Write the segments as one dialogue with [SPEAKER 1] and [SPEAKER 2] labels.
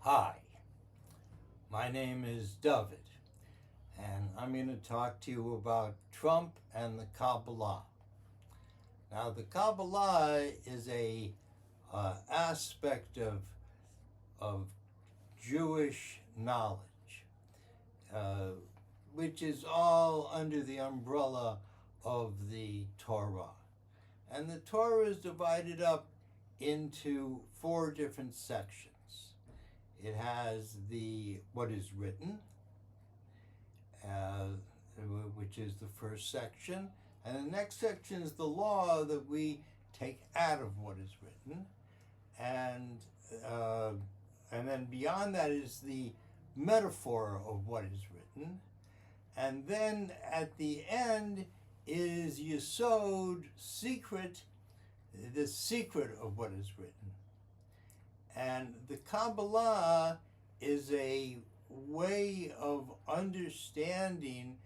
[SPEAKER 1] Hi, my name is David, and I'm going to talk to you about Trump and the Kabbalah. Now, the Kabbalah is a aspect of Jewish knowledge, uh, which is all under the umbrella of the Torah. And the Torah is divided up into 4 different sections. It has what is written, which is the first section, and the next section is the law that we take out of what is written, and then beyond that is the metaphor of what is written, and then at the end is Yesod, secret, the secret of what is written. And the Kabbalah is a way of understanding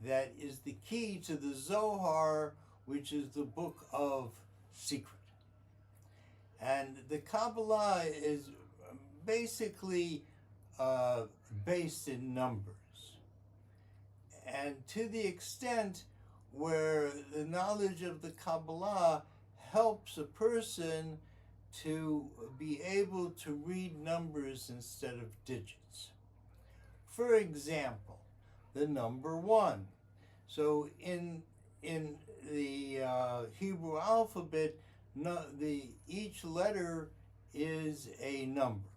[SPEAKER 1] that is the key to the Zohar, which is the book of secret. And the Kabbalah is basically based in numbers. And to the extent where the knowledge of the Kabbalah helps a person to be able to read numbers instead of digits. For example, the number 1. So in the Hebrew alphabet, each letter is a number.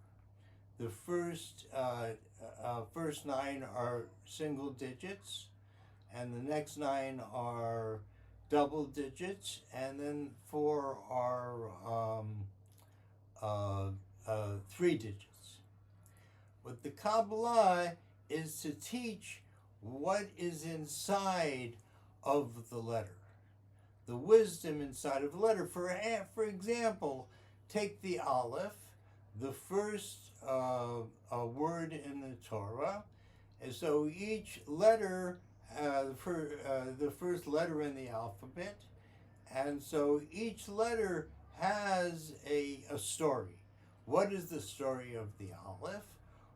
[SPEAKER 1] The first 9 are single digits, and the next 9 are double digits, and then 4 are 3 digits. But the Kabbalah is to teach what is inside of the letter, the wisdom inside of the letter. For example, take the Aleph, the first word in the Torah, and so each letter, the first letter in the alphabet, and so each letter has a story. What is the story of the Aleph?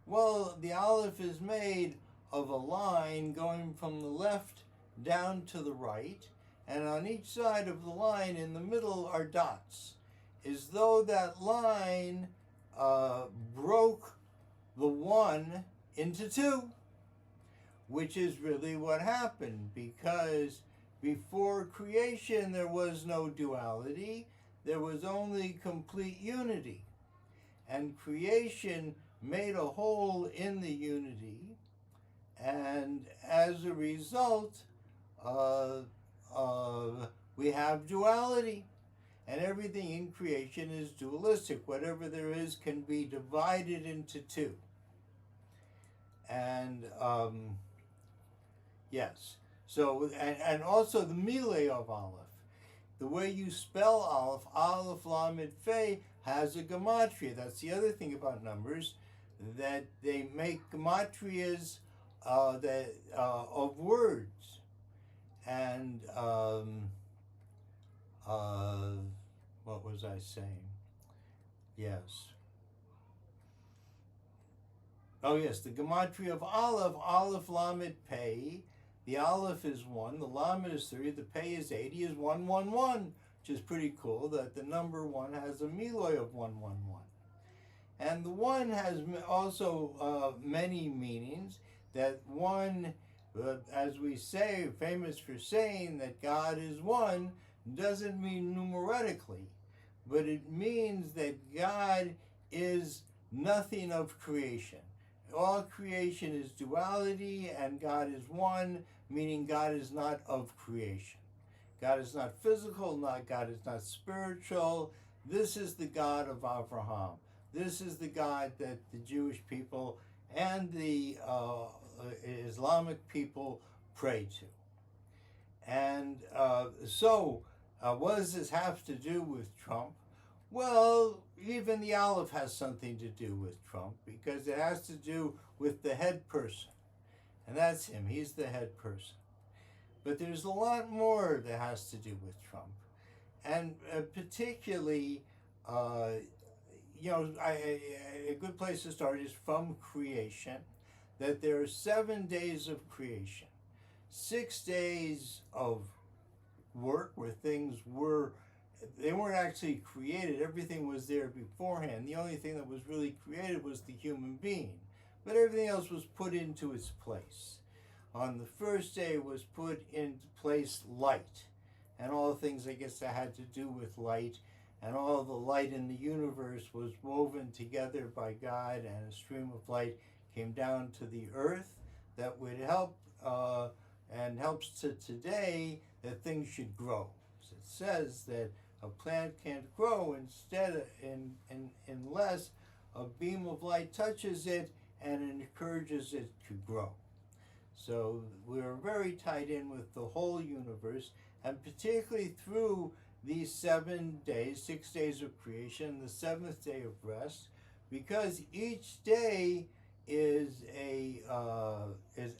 [SPEAKER 1] Well, the Aleph is made of a line going from the left down to the right, and on each side of the line in the middle are dots, as though that line broke the 1 into 2, which is really what happened, because before creation there was no duality, there was only complete unity. And creation made a hole in the unity, and as a result, we have duality. And everything in creation is dualistic. Whatever there is can be divided into 2. And yes, so and also the Mileh of Aleph. The way you spell Aleph, Lamed, Fe, has a gematria. That's the other thing about numbers, that they make gematrias of words. And what was I saying? Yes. Oh yes, the gematria of Aleph, Lamed, Pei. The Aleph is 1, the Lamed is 3, the Pei is 80, is 111, which is pretty cool that the number 1 has a Mileh of 111. And the 1 has also many meanings. That 1, as we say, famous for saying that God is 1, doesn't mean numerically, but it means that God is nothing of creation. All creation is duality, and God is 1, meaning God is not of creation. God is not physical, God is not spiritual. This is the God of Abraham. This is the God that the Jewish people and the Islamic people pray to. And so what does this have to do with Trump? Well, even the Aleph has something to do with Trump, because it has to do with the head person. And that's him. He's the head person. But there's a lot more that has to do with Trump. And particularly, a good place to start is from creation, that there are 7 days of creation, 6 days of work where they weren't actually created. Everything was there beforehand. The only thing that was really created was the human being, but everything else was put into its place. On the first day was put into place light, and all the things, I guess, that had to do with light, and all the light in the universe was woven together by God, and a stream of light came down to the earth that would help and helps to today that things should grow. So it says that a plant can't grow unless a beam of light touches it and encourages it to grow. So we're very tied in with the whole universe, and particularly through these 7 days, 6 days of creation, the 7th day of rest, because each day is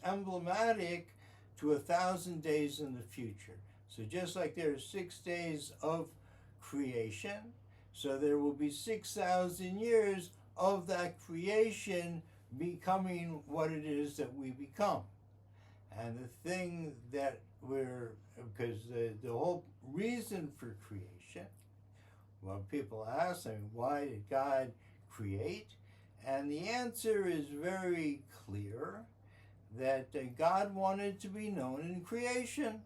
[SPEAKER 1] emblematic to 1,000 days in the future. So just like there are 6 days of creation, so there will be 6,000 years of that creation becoming what it is that we become. And the thing that because the whole reason for creation, well, people ask, why did God create? And the answer is very clear, that God wanted to be known in creation.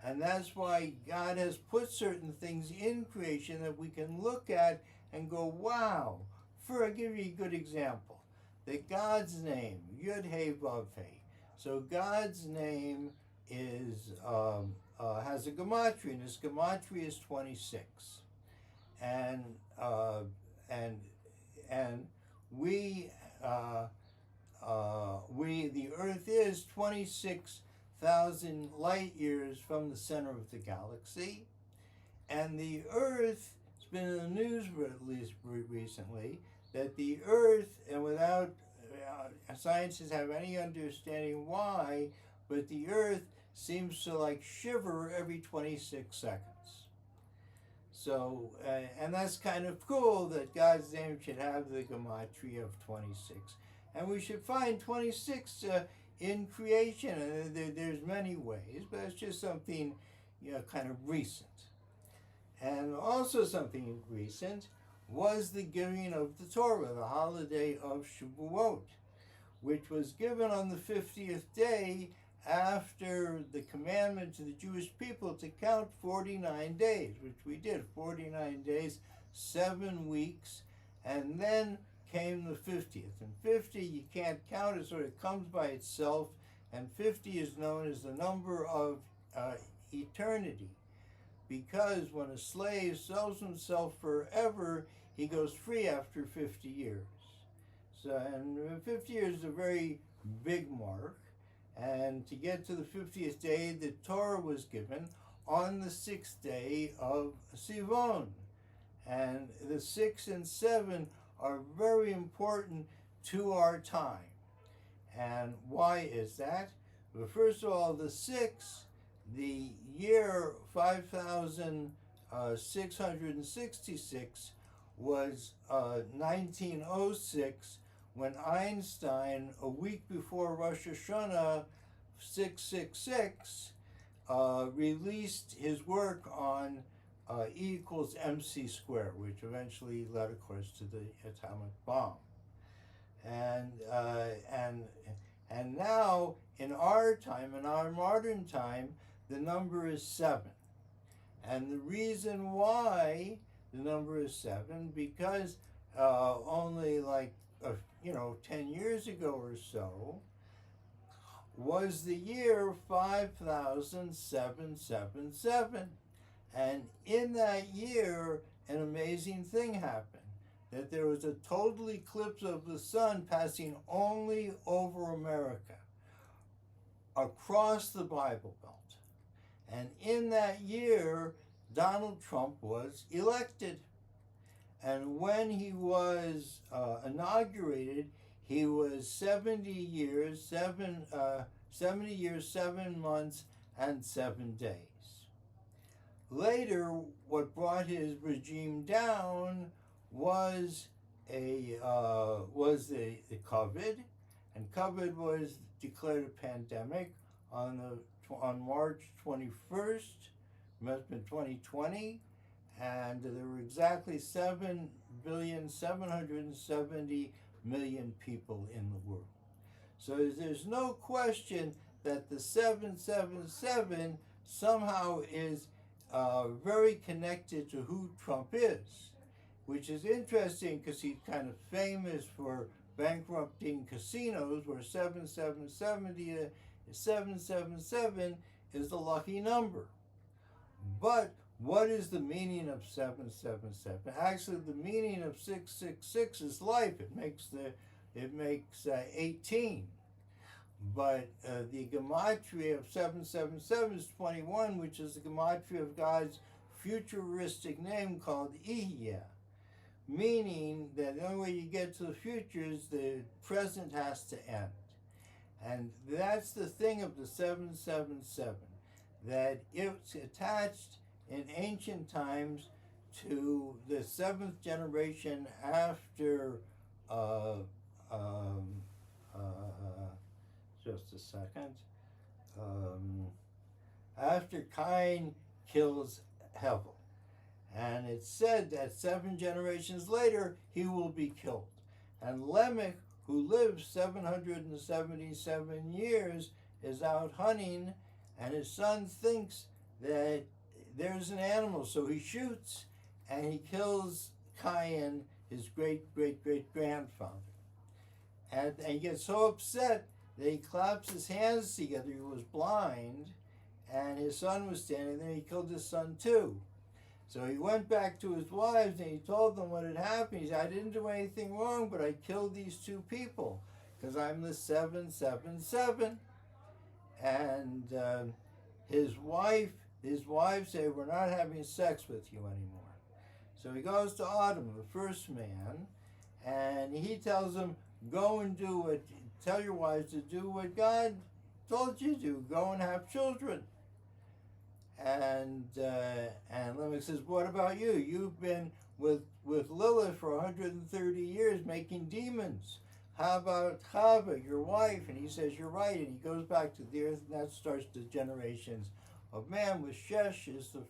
[SPEAKER 1] And that's why God has put certain things in creation that we can look at and go, wow. I'll give you a good example. That God's name, Yud He Vav He. So God's name is has a gematria, and his gematria is 26. And the Earth is 26,000 light years from the center of the galaxy, and the Earth has been in the news at least recently, that the Earth, and without scientists have any understanding why, but the Earth seems to shiver every 26 seconds. So, and that's kind of cool that God's name should have the gematria of 26. And we should find 26 in creation. And there's many ways, but it's just something, kind of recent. And also something recent was the giving of the Torah, the holiday of Shavuot, which was given on the 50th day after the commandment to the Jewish people to count 49 days, which we did, 49 days, 7 weeks, and then came the 50th. And 50, you can't count it, so it comes by itself, and 50 is known as the number of eternity, because when a slave sells himself forever, he goes free after 50 years. So, and 50 years is a very big mark. And to get to the 50th day, the Torah was given on the 6th day of Sivan. And the 6 and 7 are very important to our time. And why is that? Well, first of all, the 6, the year 5,666 was 1906, when Einstein, a week before Rosh Hashanah 666, released his work on E equals mc squared, which eventually led, of course, to the atomic bomb. And now, in our time, in our modern time, the number is 7. And the reason why the number is 7, because only 10 years ago or so, was the year 5,777. And in that year, an amazing thing happened, that there was a total eclipse of the sun passing only over America, across the Bible Belt. And in that year, Donald Trump was elected. And when he was inaugurated, he was 70 years, 7 months, and 7 days. Later, what brought his regime down was the COVID, and COVID was declared a pandemic on March 21st, must have been 2020, and there were exactly 7,770,000,000 people in the world. So there's no question that the 777 somehow is very connected to who Trump is, which is interesting because he's kind of famous for bankrupting casinos, where 777 is the lucky number. But what is the meaning of 777? Actually, the meaning of 666 is life. It makes 18. But the gematria of 777 is 21, which is the gematria of God's futuristic name called Ihya, meaning that the only way you get to the future is the present has to end. And that's the thing of the 777, that it's attached in ancient times to the seventh generation after just a second. After Cain kills Hevel. And it's said that 7 generations later, he will be killed. And Lamech, who lives 777 years, is out hunting, and his son thinks that there's an animal, so he shoots, and he kills Cain, his great-great-great-grandfather. And he gets so upset that he claps his hands together. He was blind, and his son was standing there. He killed his son too. So he went back to his wives and he told them what had happened. He said, I didn't do anything wrong, but I killed these 2 people because I'm the 777. And his wives say, we're not having sex with you anymore. So he goes to Adam, the first man, and he tells him, go and tell your wives to do what God told you to do. Go and have children. And Lamech says, what about you? You've been with Lilith for 130 years making demons. How about Chava, your wife? And he says, you're right. And he goes back to the earth, and that starts the generations of man, with Shesh is their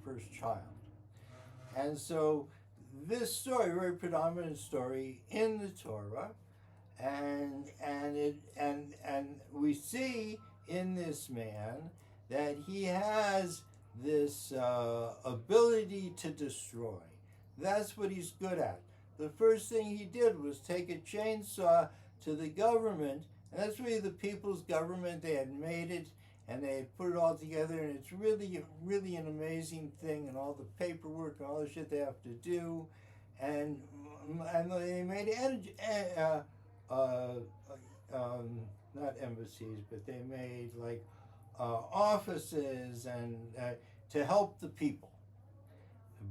[SPEAKER 1] first child. And so this story, very predominant story in the Torah, and we see in this man that he has this ability to destroy. That's what he's good at. The first thing he did was take a chainsaw to the government, and that's really the people's government. They had made it, and they had put it all together, and it's really, really an amazing thing, and all the paperwork and all the shit they have to do, and they made not embassies, but they made like offices and to help the people.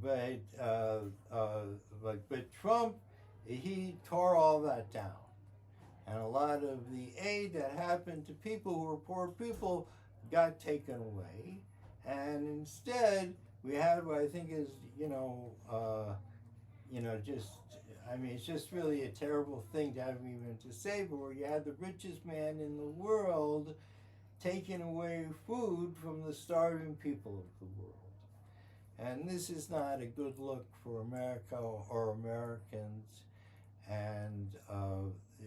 [SPEAKER 1] But Trump, he tore all that down, and a lot of the aid that happened to people who were poor people got taken away, and instead we had what I think is it's just really a terrible thing to have even to say, but where you had the richest man in the world taking away food from the starving people of the world. And this is not a good look for America or Americans. And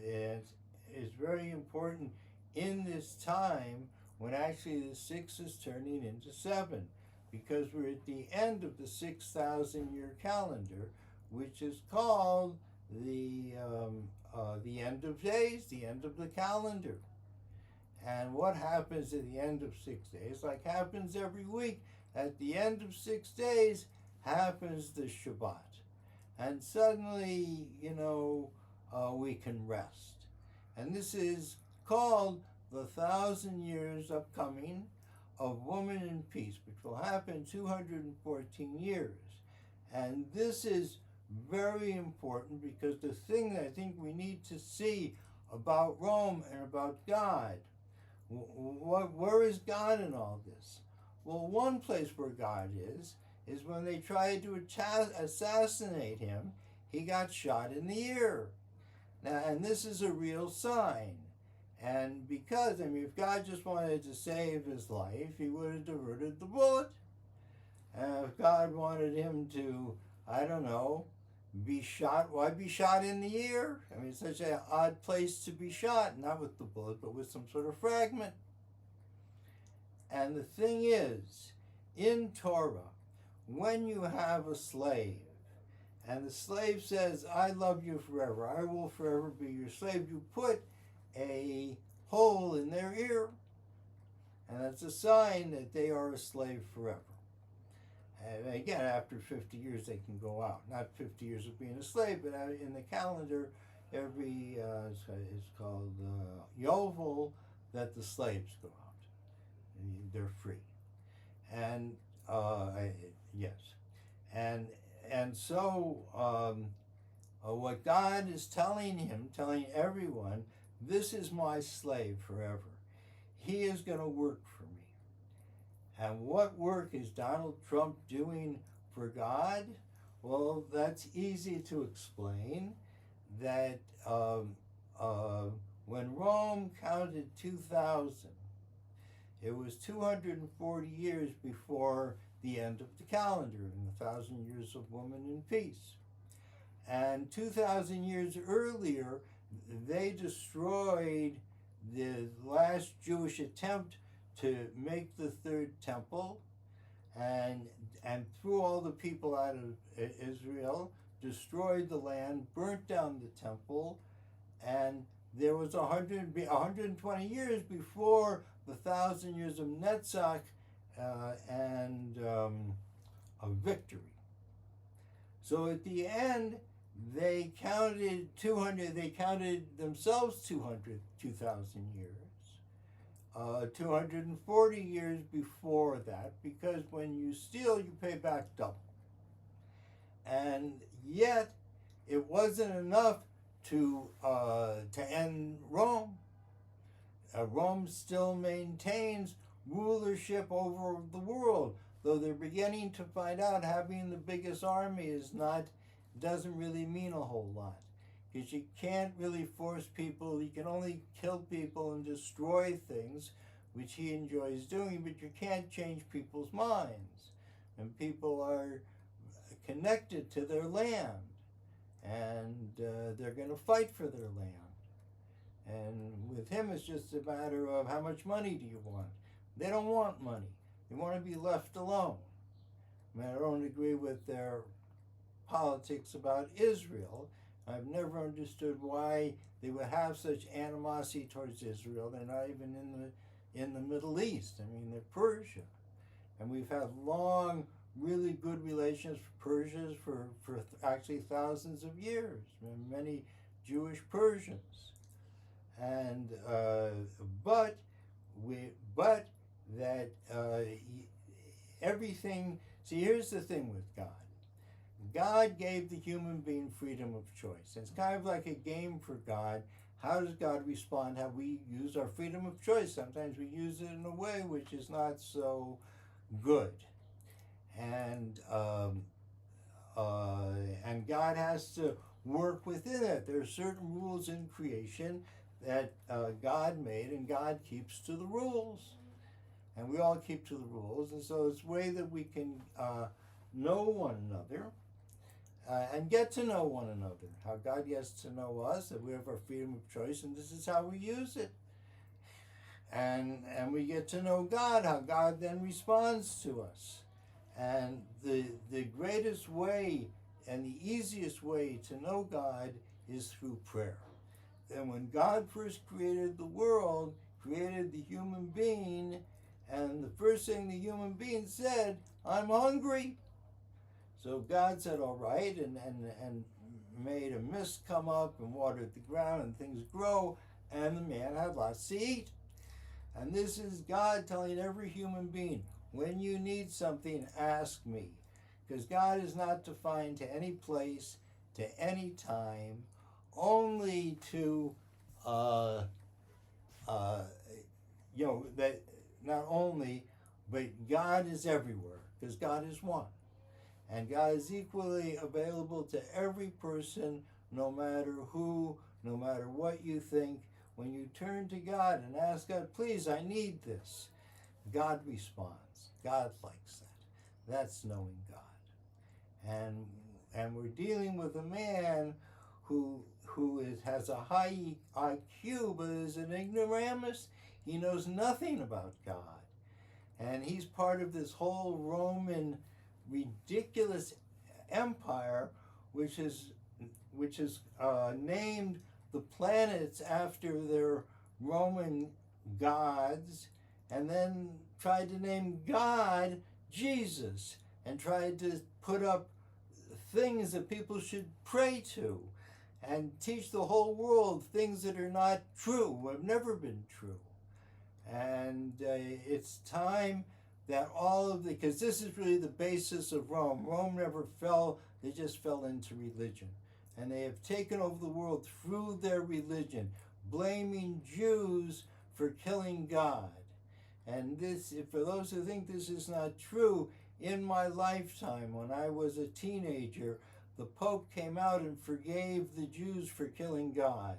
[SPEAKER 1] it is very important in this time when actually the 6 is turning into 7, because we're at the end of the 6,000-year calendar, which is called the end of days, the end of the calendar. And what happens at the end of 6 days, like happens every week, at the end of 6 days happens the Shabbat. And suddenly, we can rest. And this is called the 1,000 years upcoming of Woman in Peace, which will happen 214 years. And this is very important, because the thing that I think we need to see about Rome and about God, where is God in all this? Well, one place where God is when they tried to assassinate him. he got shot in the ear. Now, and this is a real sign. And because, if God just wanted to save his life, he would have diverted the bullet. And if God wanted him to, I don't know, be shot, why be shot in the ear? It's such an odd place to be shot, not with the bullet, but with some sort of fragment. And the thing is, in Torah, when you have a slave, and the slave says, I love you forever, I will forever be your slave, you put a hole in their ear. And that's a sign that they are a slave forever. And again, after 50 years, they can go out. Not 50 years of being a slave, but in the calendar, every, it's called Yovel, that the slaves go out. They're free. And, yes. And so, what God is telling everyone, this is my slave forever. He is going to work for me. And what work is Donald Trump doing for God? Well, that's easy to explain. That when Rome counted 2000, it was 240 years before the end of the calendar in the 1,000 Years of Woman in Peace. And 2,000 years earlier, they destroyed the last Jewish attempt to make the third temple, and threw all the people out of Israel, destroyed the land, burnt down the temple, and there was 120 years before the 1,000 years of Netzach and of victory. So at the end, they counted 200. They counted themselves 2,000 years. 240 years before that, because when you steal, you pay back double. And yet, it wasn't enough to end Rome. Rome still maintains rulership over the world, though they're beginning to find out having the biggest army doesn't really mean a whole lot. Because you can't really force people, you can only kill people and destroy things, which he enjoys doing, but you can't change people's minds. And people are connected to their land, and they're going to fight for their land. And with him, it's just a matter of how much money do you want? They don't want money. They want to be left alone. I don't agree with their politics about Israel. I've never understood why they would have such animosity towards Israel. They're not even in the Middle East. They're Persia. And we've had long, really good relations with Persia for actually thousands of years. Many Jewish Persians. And but that everything. See, here's the thing with God. God gave the human being freedom of choice. It's kind of like a game for God. How does God respond? How we use our freedom of choice? Sometimes we use it in a way which is not so good, and God has to work within it. There are certain rules in creation that God made, and God keeps to the rules, and we all keep to the rules. And so it's a way that we can know one another. And get to know one another, how God gets to know us, that we have our freedom of choice, and this is how we use it. And we get to know God, how God then responds to us. And the greatest way and the easiest way to know God is through prayer. And when God first created the world, created the human being, and the first thing the human being said, I'm hungry. So God said, all right, and made a mist come up and watered the ground and things grow, and the man had lots to eat. And this is God telling every human being, when you need something, ask me. Because God is not defined to any place, to any time, only to, that not only, but God is everywhere, because God is one. And God is equally available to every person, no matter who, no matter what you think. When you turn to God and ask God, please, I need this, God responds. God likes that. That's knowing God. And we're dealing with a man has a high IQ, but is an ignoramus. He knows nothing about God. And he's part of this whole Roman ridiculous empire, which is named the planets after their Roman gods, and then tried to name God Jesus, and tried to put up things that people should pray to, and teach the whole world things that are not true, have never been true. And it's time that because this is really the basis of Rome. Rome never fell, they just fell into religion. And they have taken over the world through their religion, blaming Jews for killing God. And this, for those who think this is not true, in my lifetime, when I was a teenager, the Pope came out and forgave the Jews for killing God.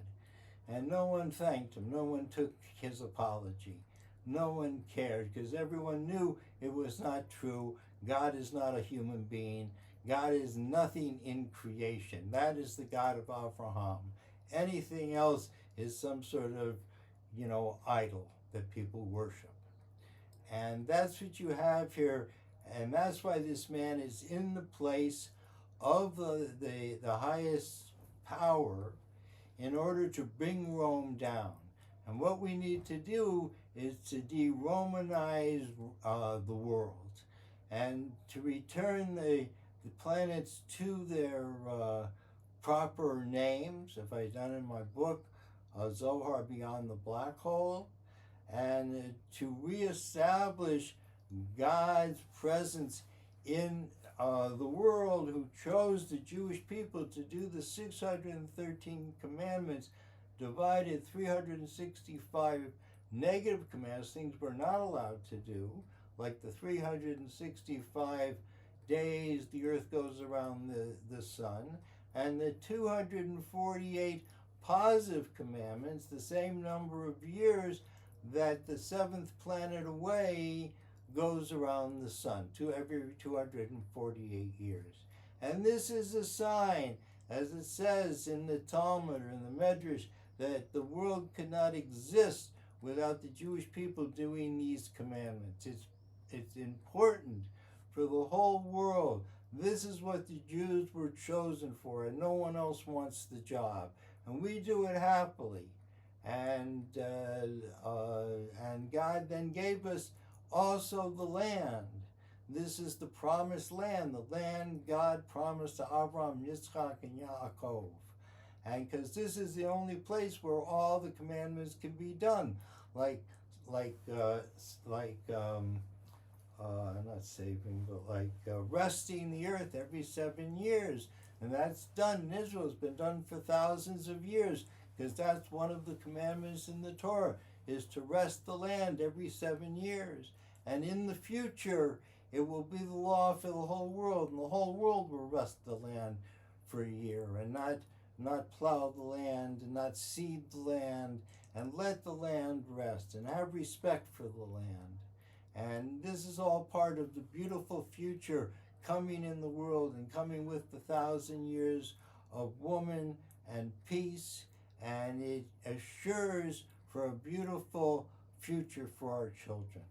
[SPEAKER 1] And no one thanked him. No one took his apology. No one cared, because everyone knew it was not true. God is not a human being. God is nothing in creation. That is the God of Abraham. Anything else is some sort of, idol that people worship. And that's what you have here. And that's why this man is in the place of the highest power in order to bring Rome down. And what we need to do is to de-Romanize the world and to return the planets to their proper names, if I've done in my book, Zohar Beyond the Black Hole, and to reestablish God's presence in the world, who chose the Jewish people to do the 613 commandments, divided 365 negative commands, things we're not allowed to do, like the 365 days the earth goes around the sun, and the 248 positive commandments, the same number of years that the seventh planet away goes around the sun, every 248 years. And this is a sign, as it says in the Talmud or in the Medrash, that the world could not exist without the Jewish people doing these commandments. It's important for the whole world. This is what the Jews were chosen for, and no one else wants the job. And we do it happily. And God then gave us also the land. This is the promised land, the land God promised to Abraham, Yitzchak, and Yaakov. And because this is the only place where all the commandments can be done, not saving, but resting the earth every 7 years. And that's done in Israel. It's been done for thousands of years, because that's one of the commandments in the Torah, is to rest the land every 7 years. And in the future, it will be the law for the whole world, and the whole world will rest the land for a year, and not plow the land, and not seed the land, and let the land rest, and have respect for the land. And this is all part of the beautiful future coming in the world, and coming with the 1,000 years of woman and peace, and it assures for a beautiful future for our children.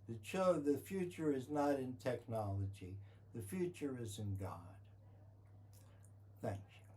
[SPEAKER 1] The future is not in technology. The future is in God. Thank you.